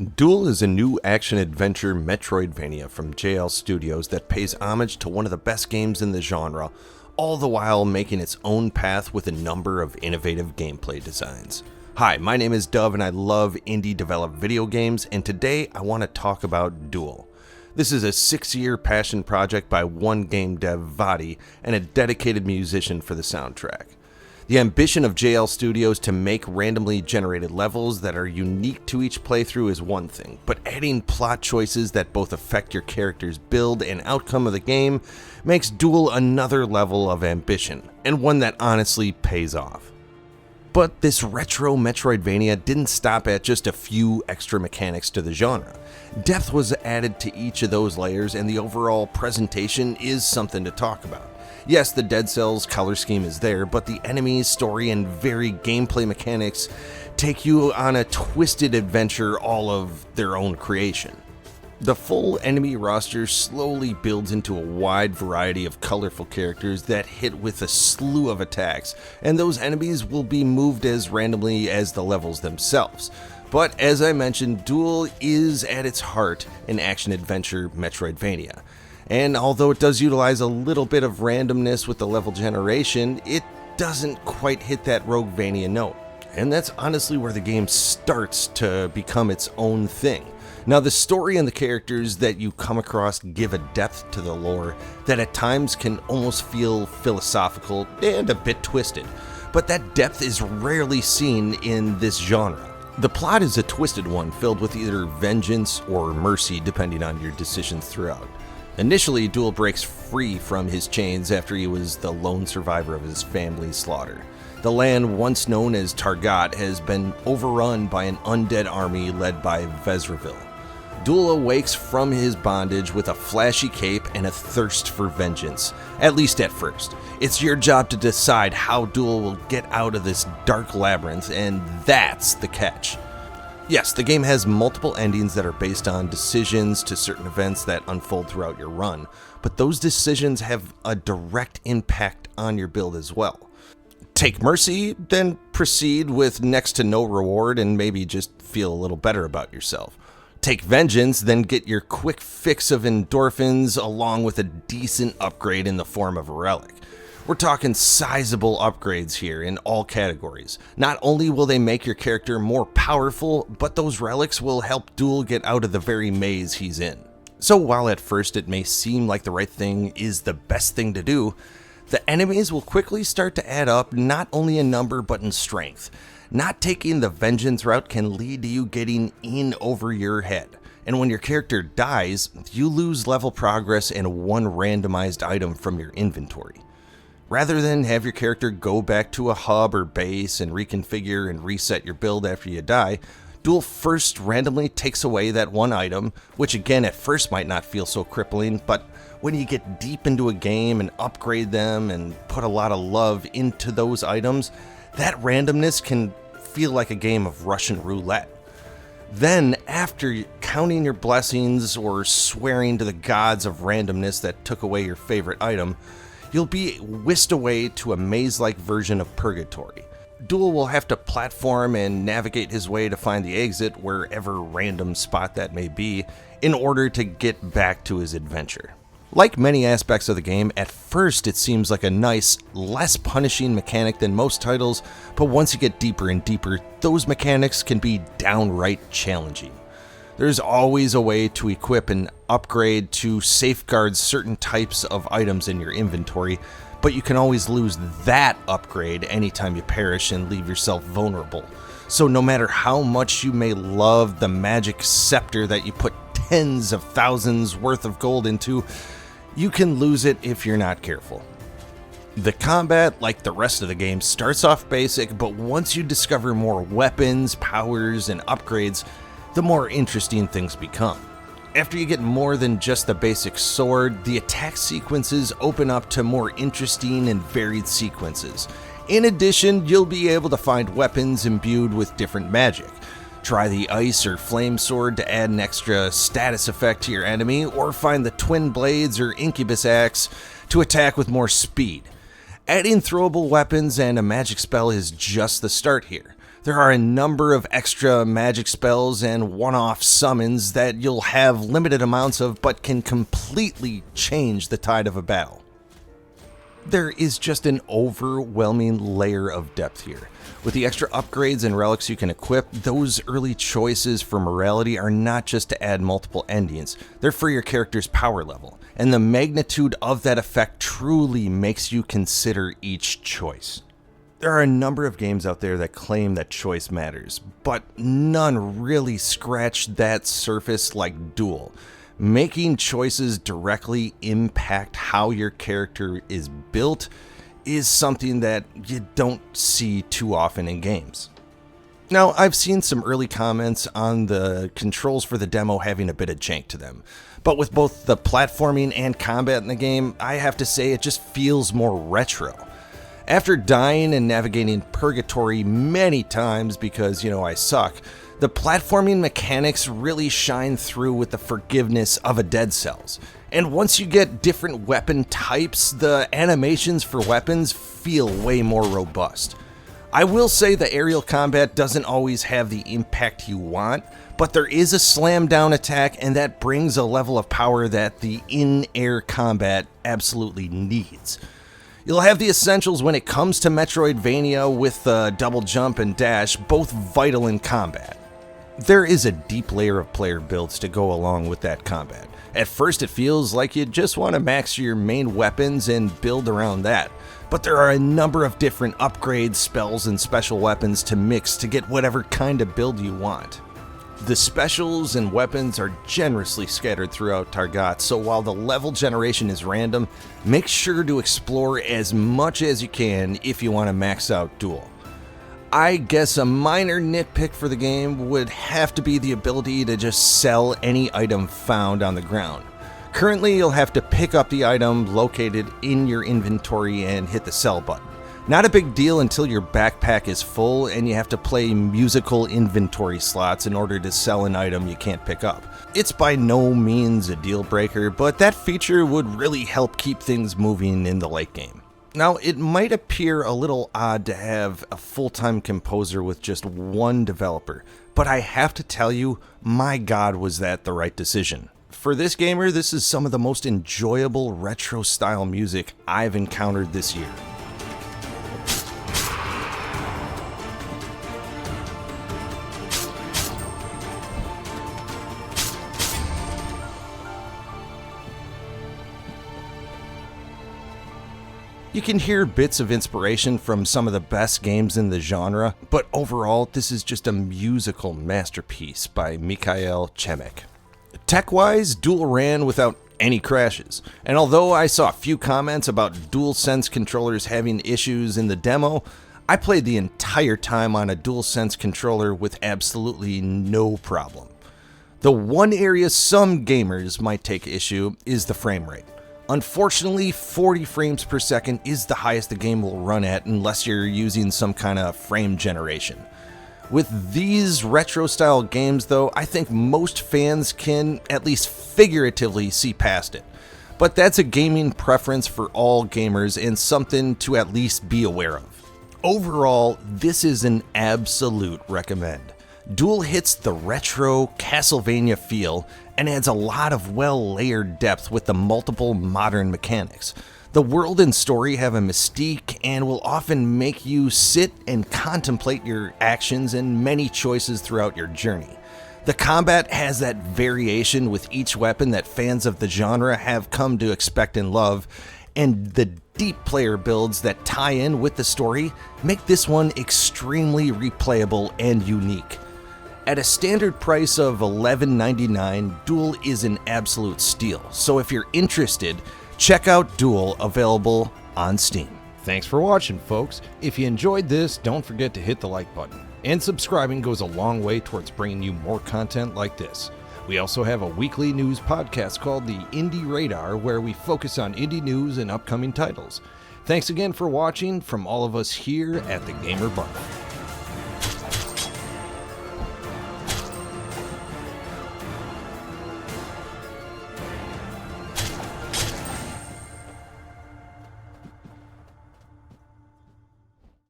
Duil is a new action-adventure Metroidvania from JL Studios that pays homage to one of the best games in the genre, all the while making its own path with a number of innovative gameplay designs. Hi, my name is Dove and I love indie-developed video games, and today I want to talk about Duil. This is a 6-year passion project by one game dev, Vadi, and a dedicated musician for the soundtrack. The ambition of JL Studios to make randomly generated levels that are unique to each playthrough is one thing, but adding plot choices that both affect your character's build and outcome of the game makes Duil another level of ambition, and one that honestly pays off. But this retro Metroidvania didn't stop at just a few extra mechanics to the genre. Depth was added to each of those layers, and the overall presentation is something to talk about. Yes, the Dead Cells color scheme is there, but the enemies, story, and varied gameplay mechanics take you on a twisted adventure all of their own creation. The full enemy roster slowly builds into a wide variety of colorful characters that hit with a slew of attacks, and those enemies will be moved as randomly as the levels themselves. But as I mentioned, Duil is at its heart an action-adventure Metroidvania. And although it does utilize a little bit of randomness with the level generation, it doesn't quite hit that Roguevania note. And that's honestly where the game starts to become its own thing. Now, the story and the characters that you come across give a depth to the lore that at times can almost feel philosophical and a bit twisted, but that depth is rarely seen in this genre. The plot is a twisted one filled with either vengeance or mercy depending on your decisions throughout. Initially, Duil breaks free from his chains after he was the lone survivor of his family's slaughter. The land once known as Targat has been overrun by an undead army led by Vezruvil. Duil awakes from his bondage with a flashy cape and a thirst for vengeance, at least at first. It's your job to decide how Duil will get out of this dark labyrinth, and that's the catch. Yes, the game has multiple endings that are based on decisions to certain events that unfold throughout your run, but those decisions have a direct impact on your build as well. Take mercy, then proceed with next to no reward and maybe just feel a little better about yourself. Take vengeance, then get your quick fix of endorphins along with a decent upgrade in the form of a relic. We're talking sizable upgrades here in all categories. Not only will they make your character more powerful, but those relics will help Duil get out of the very maze he's in. So while at first it may seem like the right thing is the best thing to do, the enemies will quickly start to add up not only in number but in strength. Not taking the vengeance route can lead to you getting in over your head. And when your character dies, you lose level progress and one randomized item from your inventory. Rather than have your character go back to a hub or base and reconfigure and reset your build after you die, Duil first randomly takes away that one item, which again at first might not feel so crippling, but when you get deep into a game and upgrade them and put a lot of love into those items, that randomness can feel like a game of Russian roulette. Then, after counting your blessings or swearing to the gods of randomness that took away your favorite item, you'll be whisked away to a maze-like version of purgatory. Duil will have to platform and navigate his way to find the exit, wherever random spot that may be, in order to get back to his adventure. Like many aspects of the game, at first it seems like a nice, less punishing mechanic than most titles, but once you get deeper and deeper, those mechanics can be downright challenging. There's always a way to equip and upgrade to safeguard certain types of items in your inventory, but you can always lose that upgrade anytime you perish and leave yourself vulnerable. So no matter how much you may love the magic scepter that you put tens of thousands worth of gold into, you can lose it if you're not careful. The combat, like the rest of the game, starts off basic, but once you discover more weapons, powers, and upgrades, the more interesting things become. After you get more than just the basic sword, the attack sequences open up to more interesting and varied sequences. In addition, you'll be able to find weapons imbued with different magic. Try the ice or flame sword to add an extra status effect to your enemy, or find the twin blades or incubus axe to attack with more speed. Adding throwable weapons and a magic spell is just the start here. There are a number of extra magic spells and one-off summons that you'll have limited amounts of but can completely change the tide of a battle. There is just an overwhelming layer of depth here. With the extra upgrades and relics you can equip, those early choices for morality are not just to add multiple endings, they're for your character's power level, and the magnitude of that effect truly makes you consider each choice. There are a number of games out there that claim that choice matters, but none really scratch that surface like Duil. Making choices directly impact how your character is built is something that you don't see too often in games. Now, I've seen some early comments on the controls for the demo having a bit of jank to them, but with both the platforming and combat in the game, I have to say it just feels more retro. After dying and navigating purgatory many times because, I suck, the platforming mechanics really shine through with the forgiveness of a Dead Cells. And once you get different weapon types, the animations for weapons feel way more robust. I will say the aerial combat doesn't always have the impact you want, but there is a slam down attack, and that brings a level of power that the in-air combat absolutely needs. You'll have the essentials when it comes to Metroidvania with double jump and dash, both vital in combat. There is a deep layer of player builds to go along with that combat. At first it feels like you just want to max your main weapons and build around that, but there are a number of different upgrades, spells, and special weapons to mix to get whatever kind of build you want. The specials and weapons are generously scattered throughout Targat, so while the level generation is random, make sure to explore as much as you can if you want to max out Duil. I guess a minor nitpick for the game would have to be the ability to just sell any item found on the ground. Currently, you'll have to pick up the item located in your inventory and hit the sell button. Not a big deal until your backpack is full and you have to play musical inventory slots in order to sell an item you can't pick up. It's by no means a deal breaker, but that feature would really help keep things moving in the late game. Now, it might appear a little odd to have a full-time composer with just one developer, but I have to tell you, my god was that the right decision. For this gamer, this is some of the most enjoyable retro-style music I've encountered this year. You can hear bits of inspiration from some of the best games in the genre, but overall, this is just a musical masterpiece by Mikhail Chemek. Tech-wise, Duil ran without any crashes, and although I saw a few comments about DualSense controllers having issues in the demo, I played the entire time on a DualSense controller with absolutely no problem. The one area some gamers might take issue is the frame rate. Unfortunately, 40 frames per second is the highest the game will run at unless you're using some kind of frame generation. With these retro-style games though, I think most fans can at least figuratively see past it. But that's a gaming preference for all gamers and something to at least be aware of. Overall, this is an absolute recommend. Duil hits the retro Castlevania feel and adds a lot of well-layered depth with the multiple modern mechanics. The world and story have a mystique and will often make you sit and contemplate your actions and many choices throughout your journey. The combat has that variation with each weapon that fans of the genre have come to expect and love, and the deep player builds that tie in with the story make this one extremely replayable and unique. At a standard price of $11.99, Duil is an absolute steal, so if you're interested, check out Duil, available on Steam. Thanks for watching, folks. If you enjoyed this, don't forget to hit the like button. And subscribing goes a long way towards bringing you more content like this. We also have a weekly news podcast called the Indie Radar, where we focus on indie news and upcoming titles. Thanks again for watching from all of us here at the Gamer Bar.